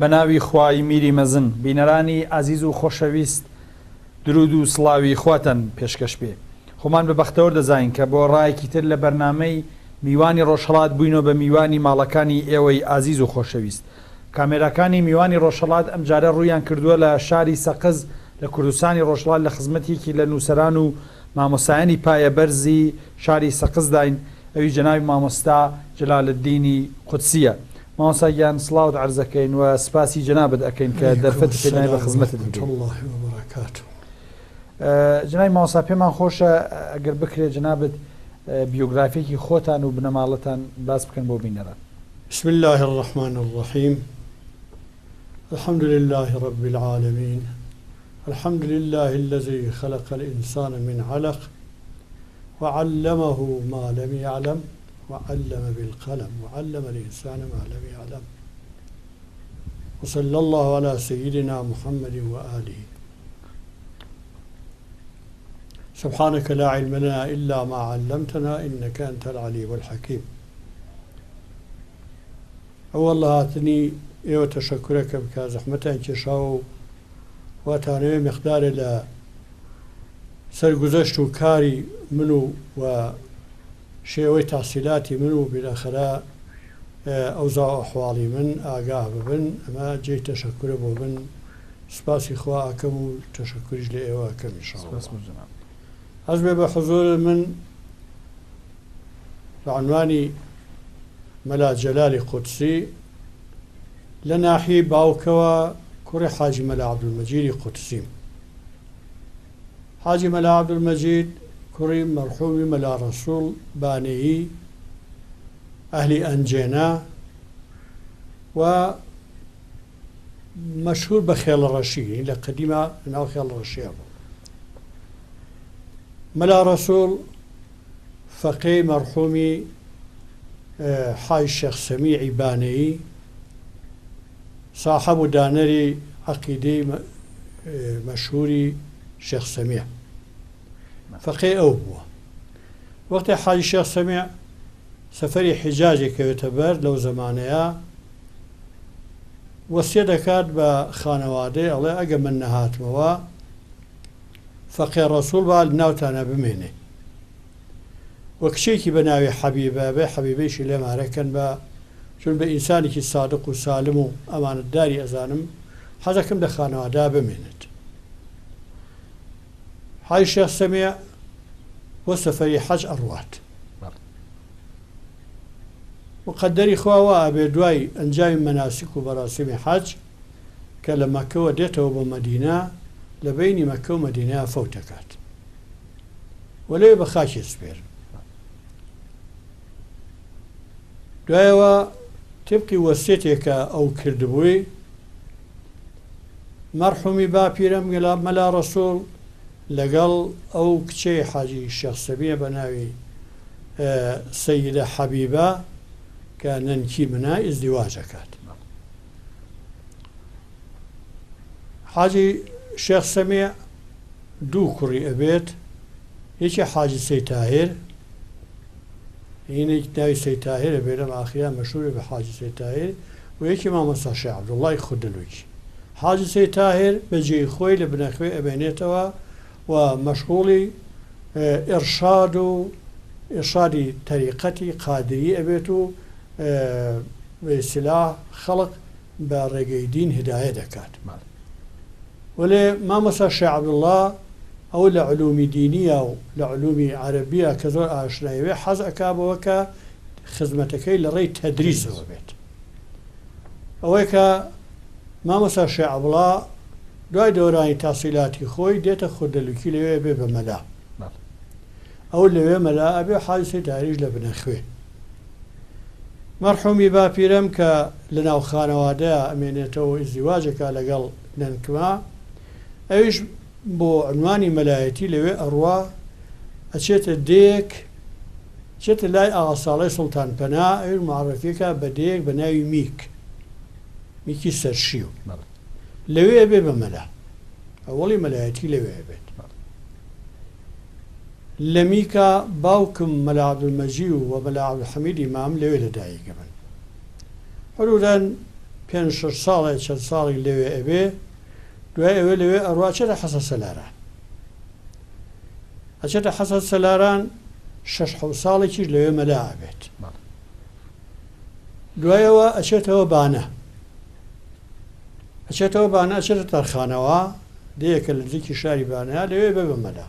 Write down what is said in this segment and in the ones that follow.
بەناوی خوای میری مەزن بینەرانی ئازیز و خۆشەویست درود و سڵاوی خواتان پێشکەش بێ. خۆمان بە بەختەوە دەزانین کە بۆ ڕایەکی تر لە بەرنامەی میوانی ڕۆژهەڵات بووینەوە بە میوانی ماڵەکانی ئێوەی ئازیز و خۆشەویست. کامێراکانی میوانی ڕۆژهەڵات ئەمجارە ڕوویان کردووە لە شاری سەقز لە کوردستانی ڕۆژهەڵات لە خزمەتێکی لە نووسەران و مامۆسایانی پایە بەرزی شاری سەقزداین، ئەوی جەناوی مامۆستا جەلالەددینی قودسیە. مامۆستاگیان سڵاوت عەرزەکەین و سپاسی جەنابەت ئەکەین کە دەرفەتی پێدانی بە خزمەتت بکەین. جەنابی مامۆستا پێمان خۆشە ئەگەر بکرێت جەنابەت بیۆگرافیەکی خۆتان و بنەماڵەتان باس بکەن بۆ بینەران. بسم الله الرحمن الرحيم. الحمد لله رب العالمين. الحمد لله الذي خلق الإنسان من علق وعلمه ما لم يعلم وعلم بالقلم وعلم الإنسان ما لم يعلم وصلى الله على سيدنا محمد وآله. سبحانك لا علم لنا إلا ما علمتنا إنك أنت العليم الحكيم. والله هاتني إيوه تشكرك بك زحمتان كشاو واتانوي مقدار لا سرگذشت و كاري منو و شێوەی تحصیلاتی من و بالاخره ئەوزاو ئەحواڵی من ئاگاه ببن، ئەمە جێی تەشەکورە بۆ بن. سپاسی خوا ئەکەم و تەشەکوریش لە ئێوە ئەکەم ئینشاءالله. حەز بێ بە حوزور من بە عنوانی مەلا جەلالی قودسی لە ناحیەی باوکەوە کوڕی حاجی مەلا عەبدولمەجیدی قودسیم. حاجی مەلا عەبدولمەجید کوڕی مەرحومی مەلا ڕەسوڵ بانەیی ئەهلی ئەنجێنا و مەشهور بە خێڵڕەشی، لە قەدیمە ناو خێڵڕەشیە بوو. مەلا ڕەسوڵ فەقێی مەرحومی حاج شێخ سەمیعی بانەیی صاحب و دانەری عەقیدەی مەشهوری شێخ سەمیع فەقێ ئەو بووە. وەقتی حاجی شێخ سەمیع سەفەری حیجاجی کەوێتە بەر لەو زەمانەیە وەسیە دەکات بە خانەوادەی ئەڵێ ئەگە من نەهاتمەوە فەقێ ڕەسوڵ با ناوتانە بمێنێ وە کچێکی بە ناوی حەبیبە بێ، حەبیبەیشی لێمارەکەن بە چون بە ئینسانێکی سادق و سالم و ئەمانەتداری ئەزانم حەزەکەم لە خانەوادا بمێنێت. حاج شێخ سەمیع وە سەفەری حەج ئەڕوات و قەدەری خواوە ئەبێ دوای ئەنجامی مەناسک و بەراسیمی حەج کە لە مەکەوە دێتەوە بە مەدینە لە بەینی مەکە و مەدینە فەوت دەکات و لێ بە خاکی سپێر. دوایەوە تبقی وەسیەتێکە ئەو کردبووی مەرحومی باپیرە مەلا ڕەسوڵ لەگەڵ ئەو کچەی حاجی شێخ سەمیع بە ناوی سەیدە حەبیبە کە نەنکی منە ئیزدیواج دەکات. حاجی شێخ سەمیع دوو کوڕی ئەبێت، یەکی حاجی سەید تاهیر، هینێکی ناوی سەید تاهیرە بێ لەم ئاخیرا مەشهورە بە حاجی سەید تاهیر، و یەکی مامۆستا شێخ عەبدوڵڵای خودلووکی. حاجی سەید تاهیر بەجێی خۆی لە بنەخوێ ئەبێنێتەوە و مەشغوڵی ئێرشاد و ئێرشادی تەریقەتی قادری ئەبێت و بەئیستیلاح خەڵق بە ڕێگەی دین هیدایە دەکات. وەلێ مامۆستا شێخ عەبدوڵڵا ئەو لە علومی دینیە و لە علومی عەرەبیە کە زۆر ئاشنایوێ حەز ئەکا بەوە کە خزمەتەکەی لە ڕێی تەدریسەوە بێت. ئەوەی کە مامۆستا شێخ عەبدوڵڵا دوای دەورانی تاسیلاتی خۆی دێتە خودەلووکی لەوێ بێ بە مەلا، ئەو لەوێ مەلا ئەبێ حاجی سەید تاهیریش لە بنەخوێ. مەرحومی باپیرەم کە لە ناو خانەوادەیە ئەمێنێتەوە ئیزدیواجەکە لەگەڵ نەنکما، ئەویش بۆ عنوانی مەلایەتی لەوێ ئەڕوا ئەچێتە دێک، چێتە لای ئاغا ساڵای سوڵتان پەنا، ئەوی معرەفیەکە بە دێک بە ناوی میکی سەرشیو لەوێ بێ بە مەلا، ئەوەڵی مەلایەتی لەوێ بێت. لە میکە باوکم مەلا عەبدولمەجید و مەلا عەبدولحەمید ئیمام لەوێ لەدایکە بن. حدوداً 5 ساڵێک چەند ساڵی لەوێ ئەبێ دوای ئەوێ لەوێ ئەڕواچێتە حەسە سەلاران ئەچێتە حەسە سەلاران 6 ساڵێکیش لەوێ مەلا ئەبێت دوایەوە ئەچێتەوە بانە ئەچێتە تەرخانەوە دەیەکە لە نزیکی شاری بانەیە لەوێ بە مەلا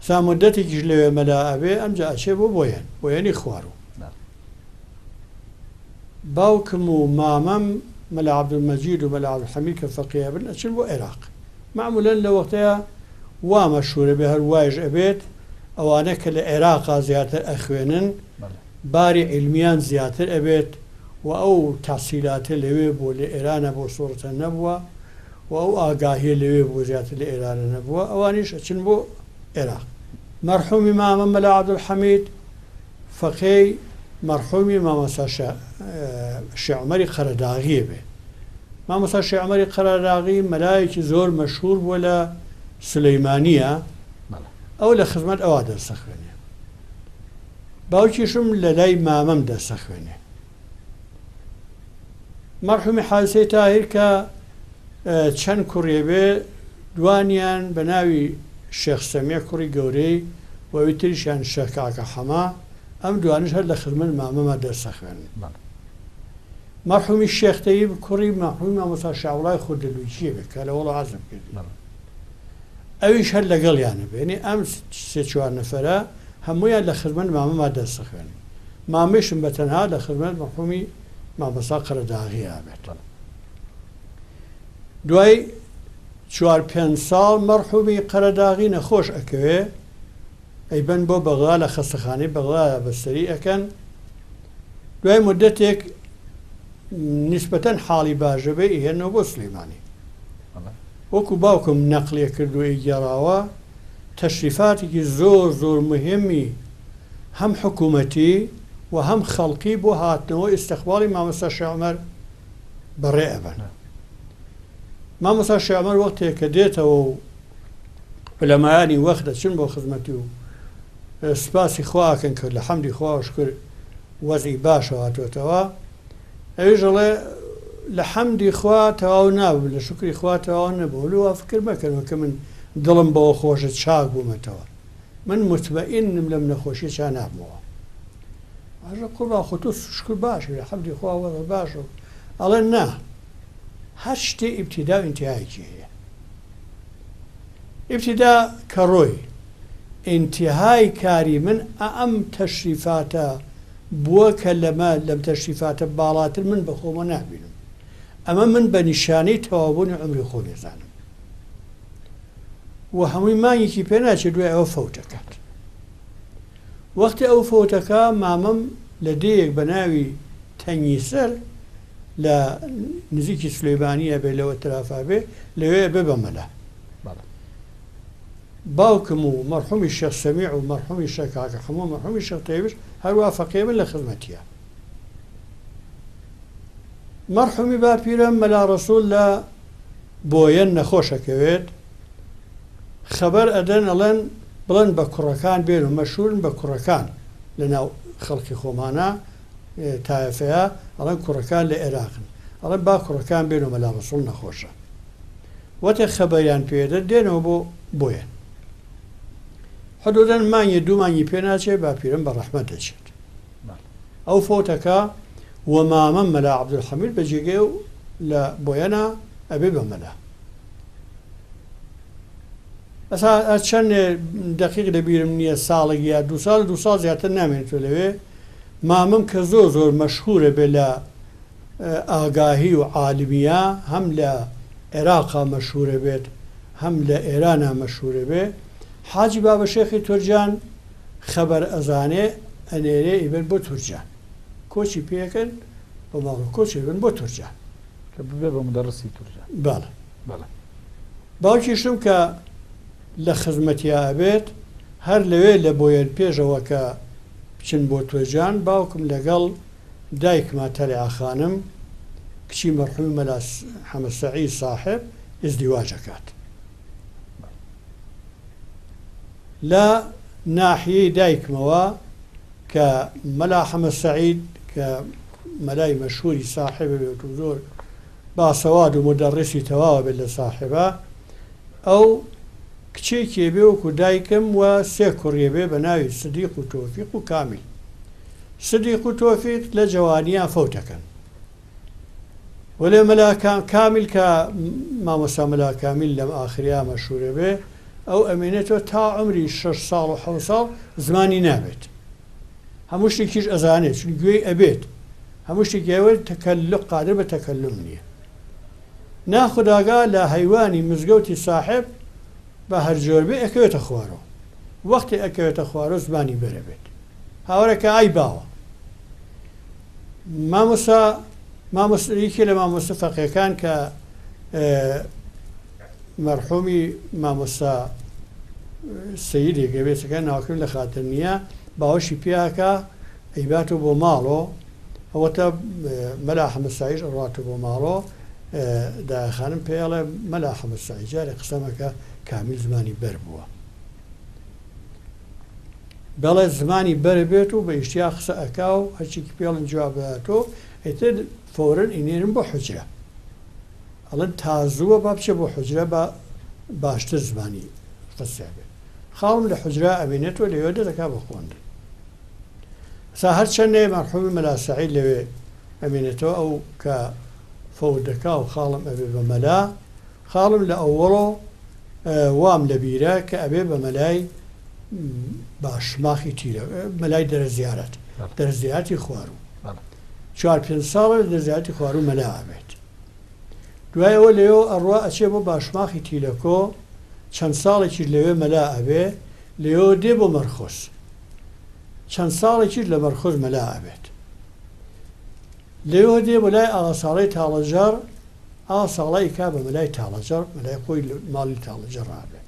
سامودەتێکیش لەوێ مەلا ئەبێ ئەمجا ئەچێ بۆ بۆیەنی خوار و باوکم و مامەم مەلا عەبدولمەجید و مەلا عەبدولحەمید کە فەقیه بن ئەچن بۆ عێراق معمولاً لە وەختەیە وا مەشهورە بێ هەر وایش ئەبێت ئەوانە کە لە عێراقا زیاتر ئەخوێنن باری علمیان زیاتر ئەبێت و ئەو تەحسیلاتە لەوێ بۆ لە ئێرانە بۆ سوورەتە نەبووە و ئەو ئاگاهیە لەوێ بۆ زیاتر لە ئێرانە نەبووە ئەوانیش ئەچن بۆ عێراق مەرحومی مامەم مەلا عەبدولحەمید فەقێی مەرحومی مامۆستا شێخ عومەری قەرەداغیە بێ مامۆستا شێخ عومەری قەرەداغی مەلایەکی زۆر مەشهور بووە لە سولەیمانیە ئەو لە خزمەت ئەوا دەرسە خوێنێ باوکیشم لە لای مامەم دەرسە خوێنێ مەرحومی حادسەی تاهیر کە چەند کوڕێ بێ دوانیان بە ناوی شێخ سەمیع کوڕی گەورەی و ئەوی تریشیان شێخ کاکە حەما ئەم دوانش هەر لە خزمەت مامەمە دەرسە خوێنن مەرحومی شێخ تەیب کوڕی مەرحومی مامۆستا شاوڵای خودلوچیە بێت کە لە وەڵە عەزم کرد ئەویش هەر لەگەڵیانە بێنی ئەم سێ چوار نەفەرە هەموویان لە خزمەت مامەما دەرسە خوێنن مامەشم بەتەنها لە خزمەت مەرحومی مامۆستا قەرەداغیە بێت دوای 4-5 ساڵ مەرحومی قەرەداغی نەخۆش ئەکەوێ ئەیبەن بۆ بەغدا لە خەستەخانەی بەغدایە بەستەری ئەکەن دوای مدەتێک نیسبەتەن حاڵی باشە بێ ئیهێنەوە بۆ سلەیمانی وەکو باوکم نەقلێ کردووی گێڕاوە تەشریفاتێکی زۆر مهمی هەم حکوومەتی و هەم خەڵقی بۆ هاتنەوە ئیستیقباڵی مامۆستا شێخ عومەر بەڕێ ئەبەن مامۆستا شێخ عومەر وەختێک کە دێتەوە و عولەمایانی وەخت دەچن بۆ خزمەتی و سپاسی خواکەن کرد لە حەمدی خوا شکر وەزعی باشە هاتوێتەوە ئەویش دەڵێ لە حەمدی خوا تەواو نابوو لە شکری خوا تەواو نەبوو لەوە فکر مەکەنەوە کە من دڵم بەوە خۆشە چاک بوومەتەوە من متمەئینم لەم نەخۆشی چا نابووە ئەژە قوڕا خۆ تۆ شکر باشە لە حەمدی خوا وەزع باشە ئەڵێ نا هەر شتێ ئیبتیدا و ئینتیهایەکی هەیە ئیبتیدا کە ڕۆی ئینتیهای کاری من ئەم تەشریفاتە بووە کە لەم تەشریفاتە باڵاتر من بە خۆمە نابینم ئەمە من بە نیشانەی تەواوبوونی عمری خۆ نێزانم و هەمووی مانگێکی پێ ناچێت دوای ئەوە فەوتەکات وەختی ئەو فەوتەکە مامەم لە دەیەک بە ناوی تەنگی سەر لە نزیکی سلەیمانیە بێ لەوە ترافا بێ لەوێ بێ بە مەلا باوکم و مەرحومی شێخ سەمیع و مەرحومی شێخ کاکە حەما مەرحومی شێخ تەیبش هەروە فەقیه من لە خزمەتیە مەرحومی باپیرم مەلا ڕەسوول لە بۆیەن نەخۆشەکەوێت خەبەر ئەدەن ئەڵێن بڵێن بە کوڕەکان بێن و مەشهورن بە کوڕەکان لەناو خەڵکی خۆمانە تایفەیە ئەڵێن کوڕەکان لە عێراقن ئەڵێن با کوڕەکان بێن و مەلا ڕەسوول نەخۆشە وەتێ خەبەریان پێدە دێنەوە بۆ بۆیەن حدودەن مانگی دوو مانگی پێ ناچێت باپیرم بە ڕەحمەت دەچێت ئەو فۆتەکە و مامەم مەلا عەبدولحەمید بە جێگەی و لە بۆیەنە ئەبێ بە مەلا ئەسا چەند دەقیق لەبیرم نییە ساڵێک یا دو ساڵ زیاتر نامێنێتەوە لەوێ مامەم کە زۆر مەشهورە بێ لە ئاگاهی و عالمیە هەم لە عێراقا مەشهورە بێت هەم لە ئێرانە مەشهورە بێ حاجی بابە شێخی تورجان خەبەر ئەزانێ ئەنێرێ ئیبن بۆ تورجان کۆچی پێکەن بە ماڵ کۆچی بن بۆ تورجان کە ببێ بە مدەڕسی تورجان باڵە باوکیشم کە لە خزمەتیا ئەبێت هەر لەوێ لە بۆیەن پێشەوە کە بچن بۆ تورجان باوکم لەگەڵ دایکما تەلعا خانم کچی مەرحومی مەلا حەمەد سەعید ساحب ئیزدیواجەکات لە ناحیەی دایکمەوە کە مەلا حەمەد سەعید کە مەلای مەشهوری ساحبە بێت و زۆر باسەواد و مدەڕیسی تەواوە بێت لە ساحبە ئەو کچێکی بێ وەکو دایکم و 3 کوڕێ بێ بە ناوی سدیق و تۆفیق و کامیل. سدیق و تۆفیق لە جوانیان فەوتەکەن وەلێ مەلا کامیل کە مامۆستا مەلا کامیل لەم ئاخریا مەشهورە بێ ئەو ئەمێنێتەوە تا عمری 6 ساڵ و 7 ساڵ زمانی نابێت، هەموو شتێکیش ئەزانێت چون گوێی ئەبێت، هەموو شتێکیەوە تەکەلف قادر بە تەکەلم نییە. ناخوداگا لە هەیوانی مزگەوتی ساحب بە هەر جۆر بێ ئەکەوێتە خوارەوە، وەختی ئەکەوێتە خوارەوە زمانی بەرە بێت. هاوڕێکە ئای باوە مامۆستایەکی لە مامۆستا فەقیەکان کە مەرحومی مامۆستا سەییدێک گەبێتەکە ناوکرد لە خاتر نییە، باوەشی پیاکە ئەیباتە بۆ ماڵۆ، ئەوەتە مەلا حەمەدساییش ئەڕاتە بۆ ماڵۆ، داخانم پێڵێ مەلا حەمەدسایی جارێ قسەمەکە کامیل زمانی بەر بووە، بەڵێ زمانی بەرە بێت و بە ئیشتیا قسە ئەکا و هەرچیکی پێڵن جواب بداتۆ ئێتر فۆرن ئینێرن بۆ حوجرە، ئەڵێن تازووە با بچێ بۆ حوجرە بە باشتر زمانی قسە بێت. خاڵم لە حوجرا ئەمێنێتەوە لەوێ دەکا بە خوێندن. سا هەرچەندێ مەرحومی مەلا سەعید لەوێ ئەمێنێتەوە ئەو کە فەوت دەکا و خاڵم ئەبێ بە مەلا، خاڵم لە ئەووەڵۆ وام لە بیرە کە ئەبێ بە مەلای باشماخی تیرە، مەلای دەرەزیارەت، دەرەزیارەتی خوارو 4-5 ساڵە دەرەزیارەتی خوارو مەلا ئەبێت. دوای ئەوە لەوێ ئەڕوا ئەچێ بۆ باشماخی تیلەکۆ، چەند ساڵێکی لەوێ مەلا ئەبێ، لێەوە دێ بۆ مەرخۆز، چەند ساڵێکی لە مەرخۆز مەلا ئەبێت، لێەوە دێ بۆ لای ئاغاساڵەی تاڵەجار، ئاغاساڵی کا بە مەلای تاڵەجار، مەلای خۆی ماڵی تاڵەجار ئابێت.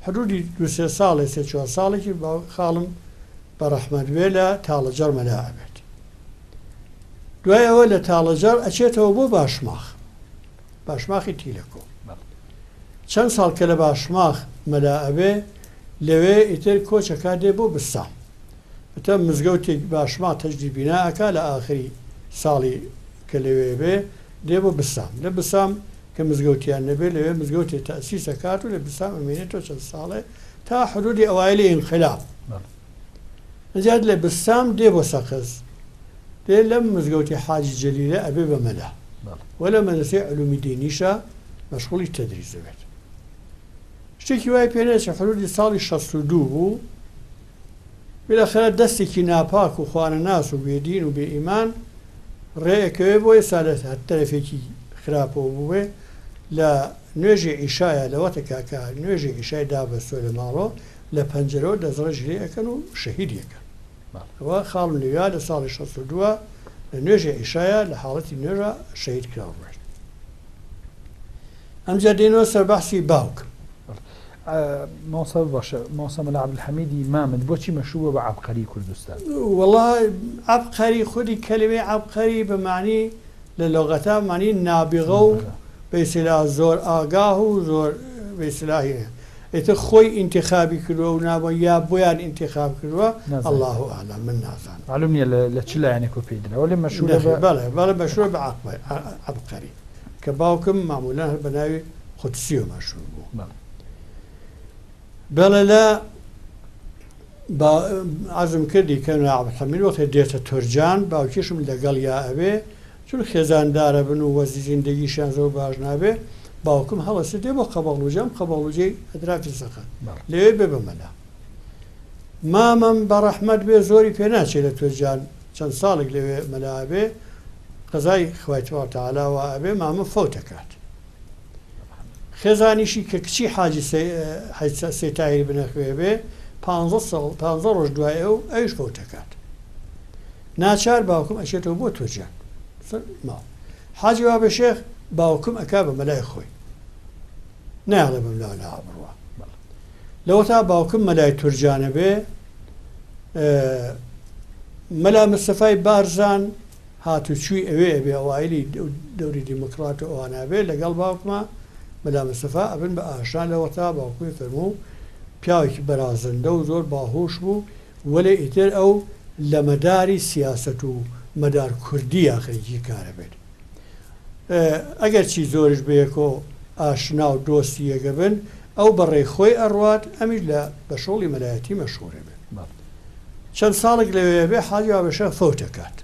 حدودی 2-3 ساڵێ 3-4 ساڵێکی خاڵم بە ڕەحمەت وێ لە تاڵەجار مەلا ئەبێت. دوای ئەوە لە تاڵەجار ئەچێتەوە بۆ باشماخی تیلەکۆ، چەند ساڵ کە لە باشماخ مەلا ئەبێ لەوێ ئیتر کۆچەکە دێ بۆ بستام، بتە مزگەوتێک باشما تەجدید بینا ئەکا لە ئاخری ساڵی کە لەوێ بێ دێ بۆ بستام، لە بستام کە مزگەوتیان نەبێ لەوێ مزگەوتی تەسیس ئەکات و لە بستام ئەمێنێتەوە چەند ساڵێ تا حدودی ئەوایلی ئینقلاب. نەجات لە بستام دێ بۆ سەقز، دێ لەم مزگەوتی حاجی جەلیلە ئەبێ بە مەلا، وەلە مەدرسەی علومی دینیشە مەشغوڵی تەدریس دەبێت. شتێکی وای پێنێت کە حدودی ساڵی 62 بوو، بێلەخەرە دەستێکی ناپاک و خوانەناس و بێدین و بێ ئیمان ڕێەکەوێ بۆیە سالەت هەر تەرەفێکی خراپەوە بووێ لە نوێژی ئیشایە لەوەتە کاکە نوێژی ئیشای دابەستۆ لە ماڵۆ لە پەنجەرەوە دەزڕەژ لێ ئەەکەن و شەهیدیەکەن. ئەوە خاڵم لەویا لە ساڵی 62 لە نوێژی ئیشایە لە حاڵەتی نوێژە شەهید کراوە. ئەمجا دێنەوە سەر بەحسی باوک. مۆسە باشە مۆسە مەلا عەبدولحەمیدی مامد بۆچی مەشهوورە بە عەبقەری کوردستان؟ وەڵڵای عەبقەری خودی کەلمەی عەبقەری بە معنی لە لۆغەتا معنی نابغە و بەیسیلا زۆر ئاگاه و زۆر بەیسیلاهی ئێتر خۆی ئینتیخابی کردووە و نابە یا بۆیان ئینتیخاب کردووە الله ئەعلەم من نازانم. معلوم نییە لە چ لایەنێکەوە پێی درا وەڵێ مەشهوورە بەڵێ مەشهوورە بە عەبقەری کە باوکم ماموولان هەر بە ناوی قودسییە مەشهوور بوو. بەڵێ لە عەزم کردی کە عەبدولحەمید وەختێ دێتە تورجان باوکیشم لەگەڵ یا ئەبێ چون خێزاندارە بن و وەزی زیندگیشیان زۆر باش نابێ، باوکم هەڵەسە دێ بۆ قەبەڵوجەم قەبەڵوجەی ئەدراکی سەخەن لەوێ بێ بە مەلا. مامەم بە ڕەحمەت بێ زۆری پێ ناچێت لە تورجان چەند ساڵێک لەوێ مەلا ئەبێ، قەزای خوای تەبارەکە و تەعالاوە ئەبێ مامە فەوت دەکات. خێزانیشی کە کچی حاجی سەیتاهیر بنەخوێ بێ 15 ڕۆژ دوای ئەو ئەویش فەوت دەکات. ناچار باوکم ئەچێتەوە بۆ تورجان حاجی وا بە شێخ باوکم ئەکا بە مەلای خۆی ناڵێ بەم لا بڕوە لەوە تا باوکم مەلای تورجانە بێ. مەلا مستەفای بارزان هاتوچووی ئەوێ ئەبێ ئەوایلی دەوری دیموکرات و ئەوانابێ لەگەڵ باوکمە مەلا مستەفا ئەبن بە ئاشان لەوە تا باوکوی فەرموو پیاوێکی بەرازەندە و زۆر باهۆش بوو، وەلێ ئیتر ئەو لە مەداری سیاسەت و مەدار کوردی ئاخرێکی کارە بێت ئەگەر چی زۆرش بەیەکۆ ئاشنا و دۆستی یەکە بن ئەو بەڕێی خۆی ئەڕوات ئەمیش لە بە شۆڵی مەلایەتی مەشهورە بێت چەند ساڵێک لەوێ بێ حاجی هاوبەشە فەوتەکات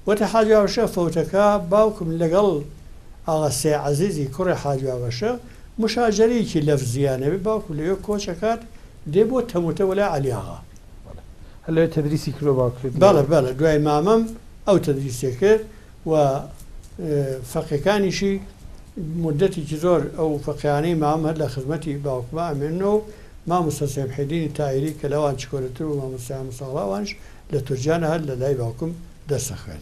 وەتە حاجی هاوبەشە فەوتەکە باوکم لەگەڵ ئاغا سێ عەزیزی کوڕی حاجی هاوبەشە مشاجرەیەکی لەفزیانە بێ باوکم لەوێ کۆچەکات دێ بۆ تەموتە وەلا عەلی ئاغا هەلوێ تەدریسی کردو باوکرێت بەڵێ دوای مامەم ئەو تەدریسێ کرد و فەقیەکانیشی مدەتێکی زۆر ئەو فەقیانەی مام هەر لە خزمەتی باوکمە ئەمێنەوە مامۆستا سەیدحیدینی تاهیری کە لەوان چکۆرەتر و مامۆستا موساڵاوانش لە تورجانە هەر لە لای باوکم دەستە خوێن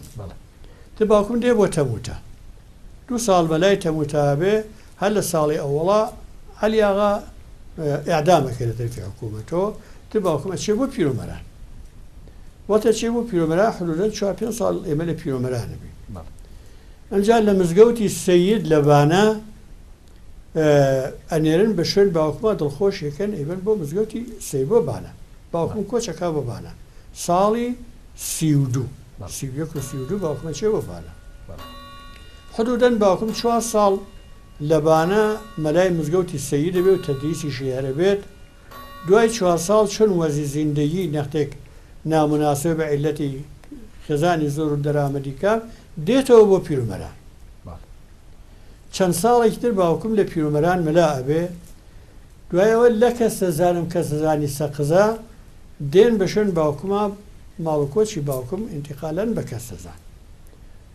تە باوکم دێ بۆ تەموتە 2 ساڵ بەلای تەموتە بێ هەر لە ساڵی ئەوەڵا عەلی ئاغا ئیعدامەکرد لە تەرفی حکوومەتەوە تە باوکم ئەچێ بۆ پیرۆمەران واتە چێ بۆ پیرۆمەران حدودەن 4-5 ساڵ ئێمە لە پیرۆمەرانە بێ ئەنجا لە مزگەوتی سەید لە بانە ئەنێرن بە شوێن باوکمە دڵخۆش یەکەن ئەیبەن بۆ مزگەوتی سەید بۆ بانە باوکم کۆچەکە بۆ بانە ساڵی 32 باوکمە چێ بۆ بانە حدودەن باوکم 4 ساڵ لە بانە مەلای مزگەوتی سەید دەبێ و تەدریسیشی هەرە بێت دوای 4 ساڵ چون وەزی زیندەگی نەختێک نامناسب بە عیلەتی خێزانی زۆر و دەرامەدیکە دێتەوە بۆ پیرۆمەران چەند ساڵێکی تر باوکم لە پیرۆمەران مەلا ئەبێ دوایەوە لە کەس دەزانم کەس دەزانی سەقزە دێن بە شوێن باوکمە ماڵکۆچی باوکم ئینتیقالەن بە کەس دەزان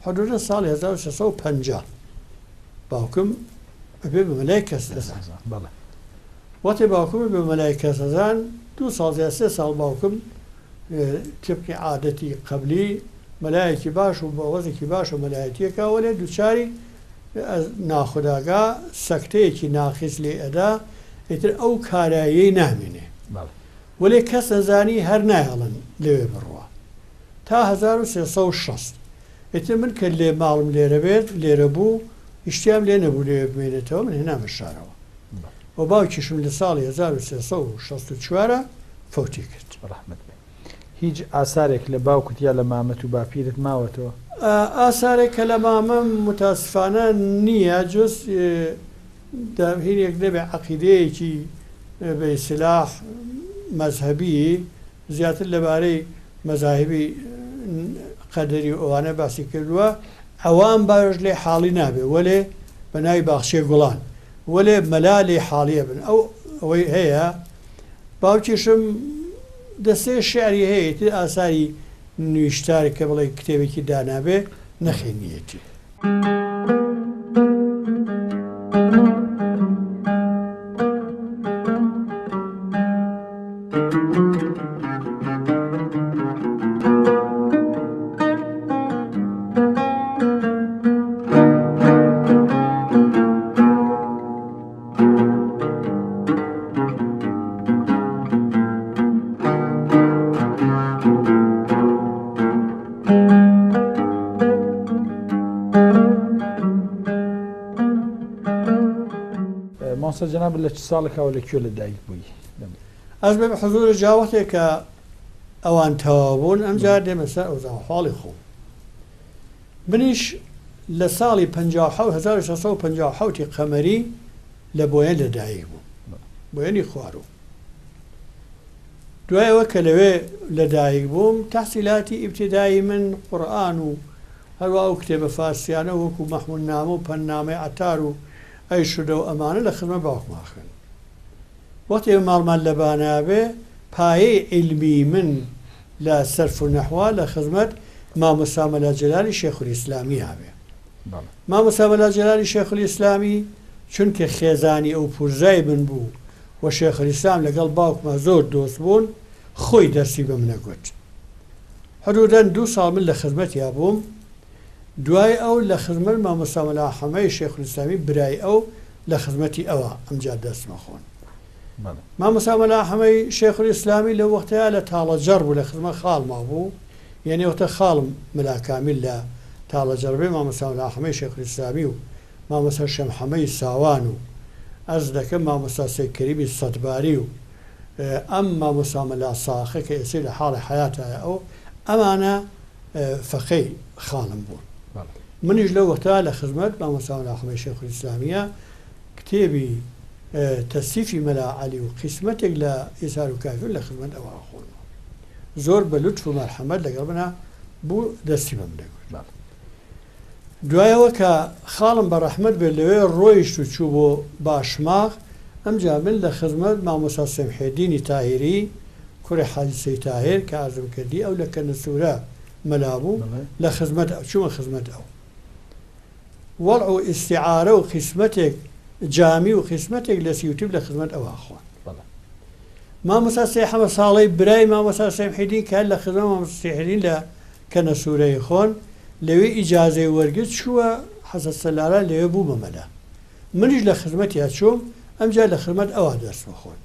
حدودە ساڵی 1650 باوکم ئەبێ بە مەلای کەس دەزان وەتی باوکم بە مەلای کەس دەزان 2 ساڵ یا 3 ساڵ باوکم تبقی عادەتی قبلی مەلایەکی باش و بە وەزێکی باش و مەلایەتیەکە وەلێ دووچاری ناخوداگا سەکتەیەکی ناخیز لێ ئەدا ئیتر ئەو کاراییەی نامێنێ وەلێ کەس ئەزانی هەر نایەڵن لەوێ بڕوە تا 1360 ئیتر من کە لێ ماڵم لێرە بێت لێرە بوو ئیشتیام لێ نەبوو لێ بمێنێتەوە من هێنامە شارەوە و باوکیشم لە ساڵی 1364 فەوتی کرد هیچ ئاسارێک لە باوکت یا لە مامەت و باپیرت ماوەتەوە ئاسارێک کە لە مامەم متاسفانە نییە جز هینێک دەبێ عەقیدەیەکی بە ئیسلاح مەذهبی زیاتر لەبارەی مەذاهبی قەدەری ئەوانە باسی کردووە ئەوان باش لێ حاڵی نابێ وەلێ بە ناوی باخچێ گوڵان وەلێ مەلا لێ حاڵیە بن ئەوەی هەیە باوکیشم دەستێ شعری هەیە تر ئاساری نویشتاری کە بڵێ کتێبێکی دانابێ نەخێنیەتی جەناب لە چ ساڵێکەوە لەکوێ لەدایک بووی ئەس بێ حزور جاوەتێک کە ئەوان تەواو بوون ئەمجار دێمە سەر ئەوزاحاڵی خۆ منیش لە ساڵی 1650 قەمەری لە بۆیەن لەدایک بوو بۆیەنی خوارەوە دوایەوە کە لەوێ لەدایک بووم تەحسیلاتی ئیبتیدایی من قورئان و هەروە ئەو کتێبە فارسیانە وەکو مەحموود نامە و پەننامەی عەتار و ئەی شودە و ئەمانە لە خزمە باوکما خوێن وەختێ ماڵمان لە بانابێ پایەی عیلمی من لە سەرف و نەحوا لە خزمەت مامۆستا مەلا جەلالی شێخولیسلامی هاوێ مامۆستا مەلا جەلالی شێخولیسلامی چونکە خێزانی ئەو پورزای من بوو و شێخولیسلام لەگەڵ باوکما زۆر دۆست بوون خۆی دەرسی بە منە گوت حدودەن 2 ساڵ من لە خزمەتیا بووم دوای ئەو لە خزمەت مامۆستا مەلا حەمەی شێخولیسلامی برای ئەو لە خزمەتی ئەوە ئەمجار دەستمە خۆن مامۆستا مەلا حەمەی شێخولیسلامی لە وەختەیە لە تاڵەجەر بوو لە خزمەت خاڵما بوو یعنی وەختە خاڵم مەلا کامیل لە تاڵەجەر بێ مامۆستا مەلا حەمەی شێخولیسلامی و مامۆستا شەمحەمەی ساوان و ئەرز دەکەم مامۆستا سەید کەریمی سەدباری و ئەم مامۆستا مەلا ساخە کە ئێستا لە حاڵی حەیاتایە ئەو ئەمانە فەقەی خاڵم بوون منیش لەو وەختا لە خزمەت مامۆستا مەلا شێخ الئیسلامیە کتێبی تەسیفی مەلا عەلی و قسمەتێک لە ئیسار و کافر لە خزمەت ئەوە خۆن زۆر بە لوتف و مەرحەمەت لەگەڵ منە بوو دەستی بەم دەگوت دوایەوە کە خاڵم بە ڕەحمەت بێت لەوێ ڕۆیشت و چوو بۆ باشماغ ئەمجا من لە خزمەت مامۆستا سەمحێدینی تاهیری کوڕی حاجی سەید تاهیر کە ئازم کردی ئەو لە کەنەسوورە مەلا بوو لە خزمەت چوومە خزمەت ئەو وەڵع و ئیستیعارە و قسمەتێک جامی و قسمەتێک لە سیوتیب لە خزمەت ئەوە خوان مامۆستا سەید حەمەد ساڵەی برای مامۆستا سەمحێدین کە لە خزمەت مامۆستا سەمحێدین لە کەنەسوورەی خۆن لەوێ ئیجازەی وەرگرت چووە حەسەن سەلاران لەوێ بوو بە مەلا منیش لە خزمەتیا چووم ئەمجا لە خزمەت ئەوە دەست بەخۆن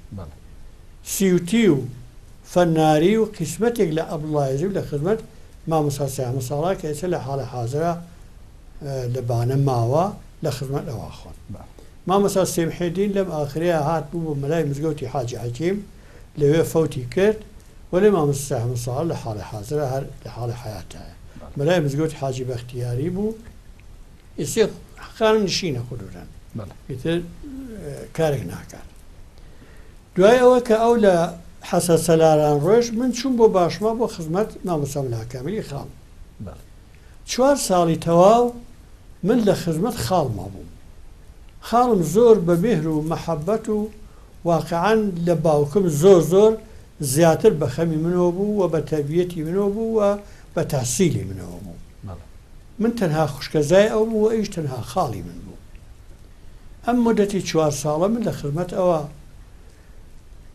سیوتی و فەناری و قسمەتێک لە ئەبڵایزی و لە خزمەت مامۆستا سەید حەمەد ساڵا کە ئێستا لە حاڵە حازرە لە بانە ماوە لە خزمەت ئەوە خۆن مامۆستا سەمحێدین لەم ئاخرەیە هات بوو بۆ مەلای مزگەوتی حاجی حەکیم لەوێ فەوتی کرد وەلێ مامۆستا سەید حەمەد ساڵا لە حاڵە حازرە هەر لە حاڵە حەیاتایە مەلای مزگەوتی حاجی بەختیاری بوو ئێسێ خانم نشینە خودوران ئیتر کارێک ناکات دوای ئەوە کە ئەو لە حەسەن سەلاران ڕۆژ من چوون بۆ باشما بۆ خزمەت مامۆستا مەلا کامیلی خاڵ 4 ساڵی تەواو من لە خزمەت خاڵما بووم خاڵم زۆر بە میهر و مەحەبەت و واقعان لە باوکم زۆر زیاتر بە خەمی منەوە بوو و بە تەربیەتی منەوە بوو و بە تەحسیلی منەوە بوو من تەنها خوشکەزای ئەو بوو و ئەویش تەنها خاڵی من بوو ئەم مدەتی 4 ساڵە من لە خزمەت ئەوە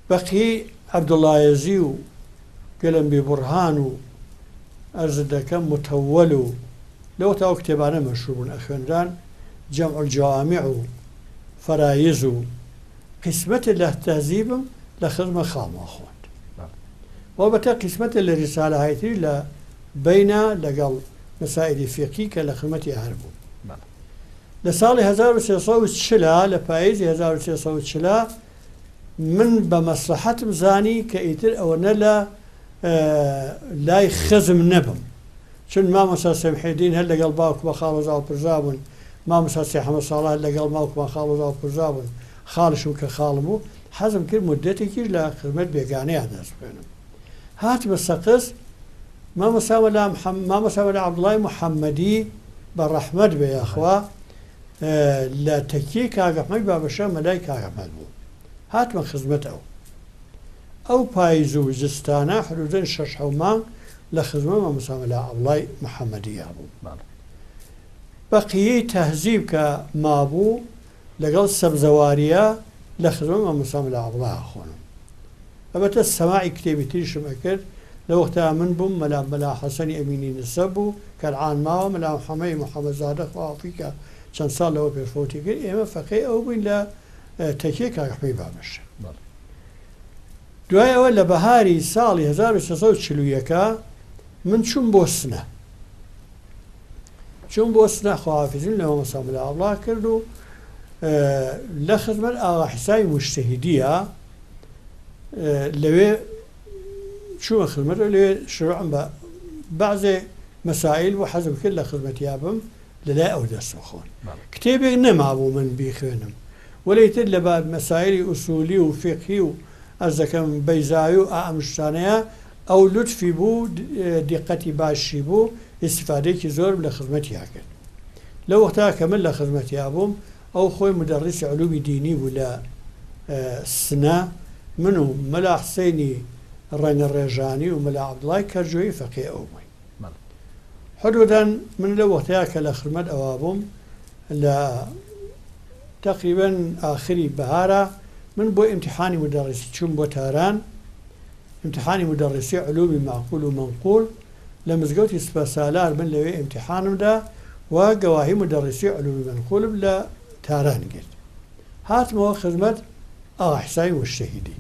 بەقی عەبدوڵایەزی و گەلەمبی بورهان و ئەرز دەکەم متەوەل و لەوە تا ئەو کتێبانە مەشهوور بوون ئەخوێنران جەمع الجوامع و فەرایز و قسمەتێک لە تەهذیبم لە خزمەت خاڵما خۆند وەڵبەتە قسمەتێک لە ریسالە هایتری لە بەینە لەگەڵ مەسائیلی فیقی کە لە خزمەتی هەر بوو لە ساڵی 1340 لە پاییزی 1340 من بە مەسلحەتم زانی کە ئیتر ئەوە نە لە لای خزم نەبم چون مامۆستا سەمحێدین هەر لەگەڵ باوک بە خاڵۆزا و پرزا بوون مامۆستا سەید حەمەد ساڵا لەگەڵ باوک بە خاڵۆزا و پرزا بوون خاڵشم کە خاڵم بوو حەزم کرد مدەتێکیش لە خزمەت بێگانەیە دەست بێنم هات بە سەقز مامۆستا مەلا عەبدوڵای موحەممەدی بە ڕەحمەت بێ یاخوا لە تەکیەی کاگەحمەد بابەشە مەلای کاگەحمەد بوو هاتمە خزمەت ئەو پاییز و زستانە حدودەن 6 مانگ لە خزمەت مامۆستا مەلا عەبدوڵای موحەممەدیە بوو بەقیەی تەهذیب کە مابوو لەگەڵ سەبزەواریە لە خزمەت مامۆستا مەلا عەبدوڵای خۆنم ئەبەتە سەماعی کتێبی تریشم ئەکرد لە وەختە من بووم مەلا حەسەنی ئەمینی نسەب بوو کە العان ماوە مەلا محەممەد محەممەدزادە خواحافی کە چەند ساڵ لەوە پێشفەوتی کرد ئێمە فەقەی ئەو بووین لە تەکیەی کاگەحمەی بابەشە دوای ئەوە لە بەهاری ساڵی 1340 من چوون بۆ سنە خواحافیزین لە مامۆستا مەلا عەبدوڵا کرد و لە خزمەت ئاغا حیسای موجتەهیدیە لەوێ چوومە خزمەتەوە لەوێ شروعم بە بەعزێ مەسائل و حەزم کرد لە خزمەتیابم لەلای ئەو دەست بخۆن کتێبێک نەمابوو من بیخوێنم وەلەیتر لە بە مەسائلی ئوسولی و فقهی و ئەرز دەکەم بەیزاوی و ئەم شتانەیە ئەو لوتفی بوو دیقەتی باشی بوو ئیستیفادەیەکی زۆر لە خزمەتیا کرد لەو وەختا کە من لە خزمەتیا بووم ئەو خۆی مدەڕیسی علومی دینی بوو لە سنە من و مەلا حسەینی ڕەنگە ڕێژانی و مەلا عەبدوڵای کەرجۆیی فەقێ ئەو بووین حدودەن من لە وەختەیە کە لە خزمەت ئەوە بووم لە تقریبا ئاخری بەهارە من بۆ ئیمتیحانی مدەڕیسی چوون بۆ تاران ئیمتیحانی مدەڕیسی علومی معقول و منقول لە مزگەوتی سپەسالار من لەوێ ئیمتیحانمدا و گەواهی مدەڕیسی علومی منقولم لە تاران گرت هاتمەوە خزمەت ئاغا حیسای موجتەهیدی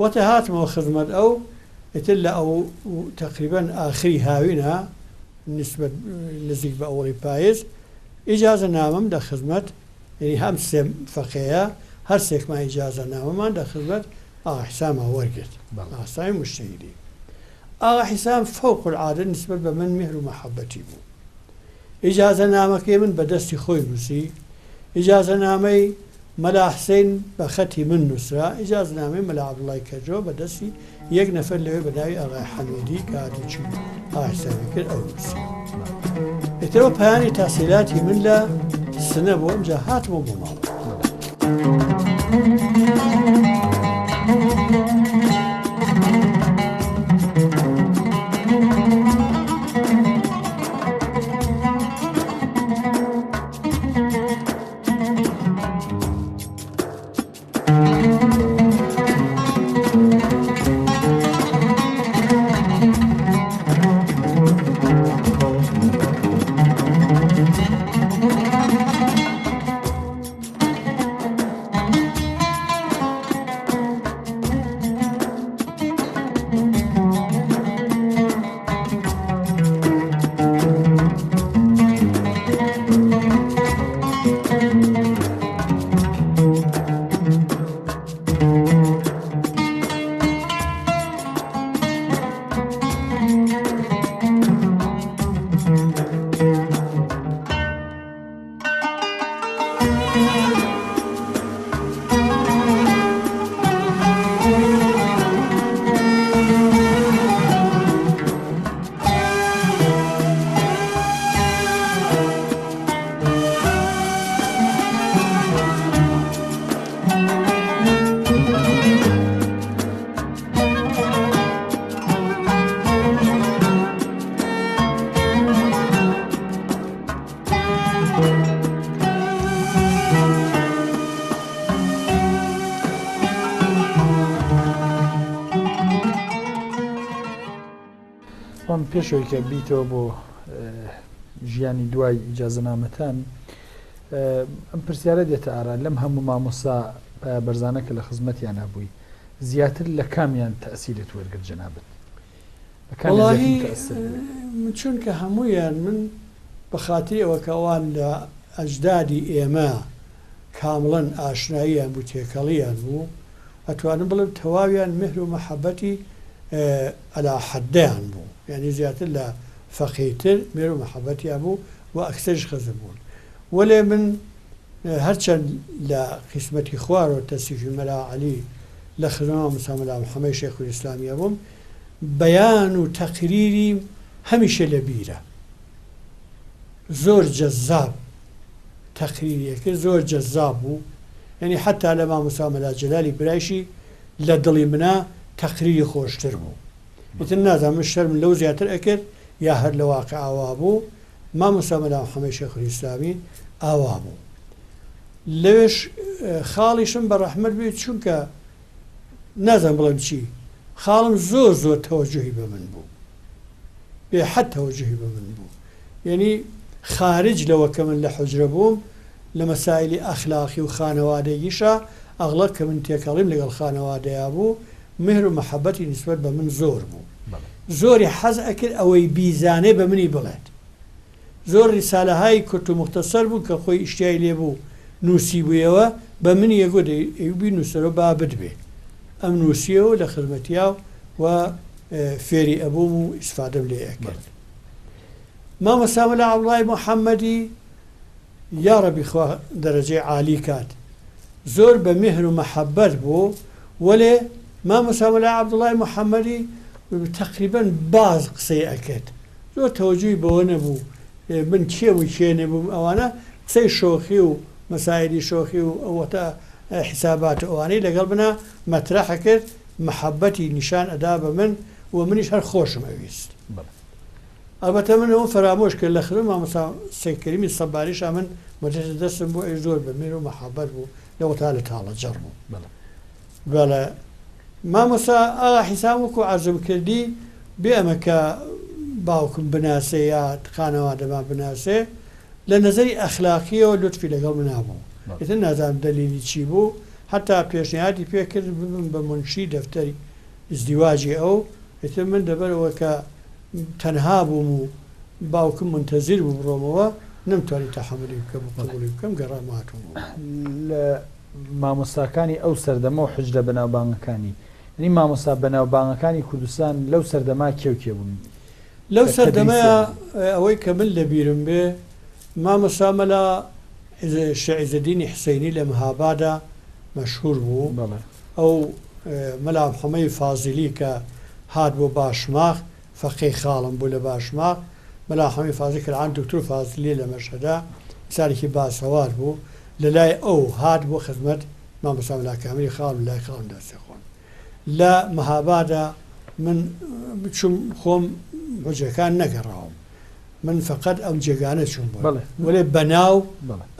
وەتە هاتمەوە خزمەت ئەو ئیتر لە ئەو تقریبا ئاخری هاوینە نسبەت نزیک بە ئەوڵی پاییز ئیجازە نامەم لە خزمەت یعنی هەم سێ فەقەیە هەر سێکمان ئیجازە نامەمان لە خزمەت ئاغا حیساما وەرگرت ئاغا حیسای موجتەهیدی ئاغا حیسام فەوق العادە نسبەت بە من میهر و مەحەبەتی بوو. ئیجازە نامەکەی من بەدەستی خۆی نووسی، ئیجازە نامەی مەلا حسین بە خەتی من نووسرا، ئیجازە نامەی مەلا عەبدوڵڵای کەرجەوە بەدەستی یەک نەفەر لەوێ بەناوی ئاغای حەمیدی کە هاتوچی ئاغا حیسامی کرد ئەو نووسی. ئێترەوە پەیانی تاسیلاتی من لە سنە بۆ ئەمجا هاتمەوە بۆ ماڵ. پێشەوەی کە بیتەوە بۆ ژیانی دوای ئیجازەنامەتان ئەم پرسیارە دێتە ئارا لەم هەموو مامۆسا بەرزانەکە لە خزمەتیان هەبووی زیاتر لە کامیان تەئسیرت وەرگرت جەنابەت؟ چونکە هەموویان من بە خاتری ئەوە کە ئەوان لە ئەجدادی ئێمە کامڵەن ئاشناییان بوو تێکەڵیان بوو ئەتوانم بڵم تەواویان میهر و مەحەبەتی ئەلا حەدەیان بوو، یعنی زیاتر لە فەقیتر میهر و مەحەبەتیان بوو و ئەکسەریش خەزم بوون. وەلێ من هەرچەند لە قیسمەتی خوارەوە تەسیفی مەلا عەلی لە خزمەوە مەسا مەلا محەممەد شێخولی ئیسلامیە بووم، بەیان و تەقریری هەمیشە لە بیرە زۆر جەزاب تەقریریەکە زۆر جەزاب بوو، یعنی حتا لە مامۆستا مەلا جەلالی برایشی لە دڵی منە تەقریری خۆشتر بوو. ئیتر نازانم شەرم لەو زیاتر ئەکرد یا هەر لە واقع ئاوا بوو، مامۆستا مەلا محەممەد شێخولی ئیسلامی ئاوا بوو. لەوێش خاڵیشم بە ڕەحمەت بێت چونکە نازانم بڵێم چی، خاڵم زۆر زۆر تەوەجوهی بە من بوو، بێحەد تەوەجوهی بە من بوو، یعنی خارج لەوە کە من لە حوجرە بووم لە مەسائلی ئەخلاقی و خانەوادەییشە ئەغڵب کە من تێکەڵیم لەگەڵ خانەوادەیە بوو مهر و مەحەبەتی نسبەت بە من زۆر بوو، زۆری حەز ئەکرد ئەوەی بیزانێ بە منی بڵێت. زۆر ریسالەهای کورت و مختصەر بوو کە خۆی ئیشتیای لێ بوو نووسی بوویەوە بە منی یەگۆ ئەیوبی نووسەرەوە با بدبێ، ئەم نووسیەوە لە خزمەتیا و فێری ئەبووم و ئیسفادەم لێ ئەکرد. مامۆستا مەلا عەبدوڵڵای محەممەدی یا ڕەبی خوا دەرەجەی عالی کات، زۆر بە میهر و مەحەبەت بوو، وەلێ مامۆستا مەلا عەبدوڵڵای محەممەدی تەقریبەن باز قسەی ئەکرد، زۆر تەوەجوهی بەوە نەبوو من کێ و کێ نەبووم، ئەوانە قسەی شۆخی و مەسایلی شۆخی و ئەوەتە حسابات ئەوانەی لەگەڵ بنا مەترەحە کرد، مەحەبەتی نیشان ئەدا بە من و منیش هەر خۆشم ئەویست. ئەلبەتە من ئەوە فەرامۆش کرد لە خزمەت مامۆستا سەید کەریمی سەباریشا من مەترسە دەستم بۆ ئەی زۆر بە میهر و مەحەبەت بوو، لەوە تا لە تاڵەجەڕ بوو. بەڵێ مامۆستا ئاغا حیسام وەکو عەرزم کردی بێ ئەمە کە باوکم بناسێ یا خانەوادەمان بناسێ لە نەزەری ئەخلاقیەوە لوتفی لەگەڵ من نابوو، ئیتر نازانم دەلیلی چی بوو، حتا پێشنیهادی پێ کرد ببم بە منشی دەفتەری ئیزدیواجی ئەو، ئیتر من دەبەرەوە کە تەنها بووم و باوکم منتەزیر بوو بڕۆمەوە نەمتوانی تەحەملی بکەم و قبوڵی بکەم گەڕاماتم بوو. لە مامۆستاکانی ئەو سەردەمە و حجرە بەناوبانگەکانی نی مامۆستا بەناوبانگەکانی کوردستان لەو سەردەما کێو بوون لەو سەردەمەیە ئەوەی کە من لەبیرم بێ مامۆستا مەلا شعیزەدینی حسەینی لە مەهابادا مەشهور بوو ئەو مەلا محەممەی فازیلی کە هات بۆ باشماخ فەقی خاڵم بوو لە باشماخ مەلا حەمی فازی کەعان دکتور فازلی لە مەشهدا سارێکی باسەوار بوو لە لای ئەو هات بۆ خزمەت مامۆستا مەلا کامیلی خاڵم لای خاڵم دەستێخۆن لە مەهابادا من بچوم خۆم حجەکان نەگەڕاوم من فقط ئەم جێگانە چوون بوو وەێ بەناو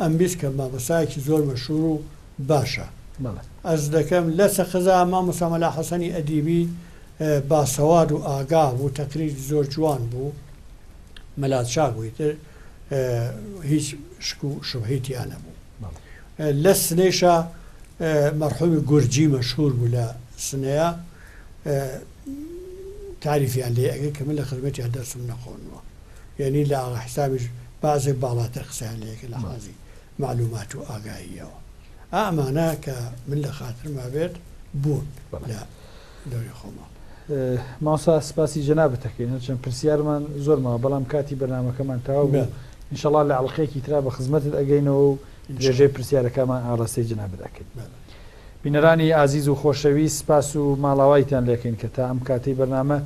ئەم بیست کە مامۆستایەکی زۆر مەشهور و باشە ئەس دەکەم لە سەخزا مامۆستا مەلا حەسەنی ئەدیبی باسەواد و ئاگاه بوو تەقریری زۆر جوان بوو مەلا چاک بووی تر هیچ شک و شوبهەیەیان نەبوو لە سنەیشە مەرحومی گورجی مەشهور بوو لە سنەیە تعریفیان لێ ئەگەر کە من لە خزمەتیان دەرسم نەخۆنەوە یعنی لە حسابیش بازێک باڵاتر قسەیان لەیەکە لە حازی معلومات و ئاگاهیەوە ئەمانە کە من لە خاترما بێت بوون لە دەوری خۆما ماسا سپاسی جەنابەتەکەین چەند پرسیارمان زۆرمەوە بەڵام کاتی بەرنامەکەمان تەواو بوو ئینشەڵا لە عەڵقەیەکی ترا بە خزمەتت ئەگەینەوە و درێژەی پرسیارەکەمان ئاڕاستەی جەنابەت دەکەین بینەرانی ئازیز و خۆشەویست سپاس و ماڵاوایتان لێکەین کە تا ئەم کاتەی بەرنامە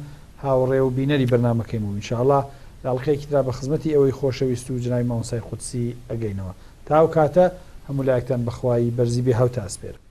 هاوڕێ و بینەری بەرنامەکەیم و ئینشەڵا لە عەڵقەیەکی ترا بە خزمەتی ئەوەی خۆشەویست و جنای مامۆستای قودسی ئەگەینەوە تا ئەو کاتە هەموو لایەکتان بەخوای بەرزی بێ هەوتا ئەسپێرم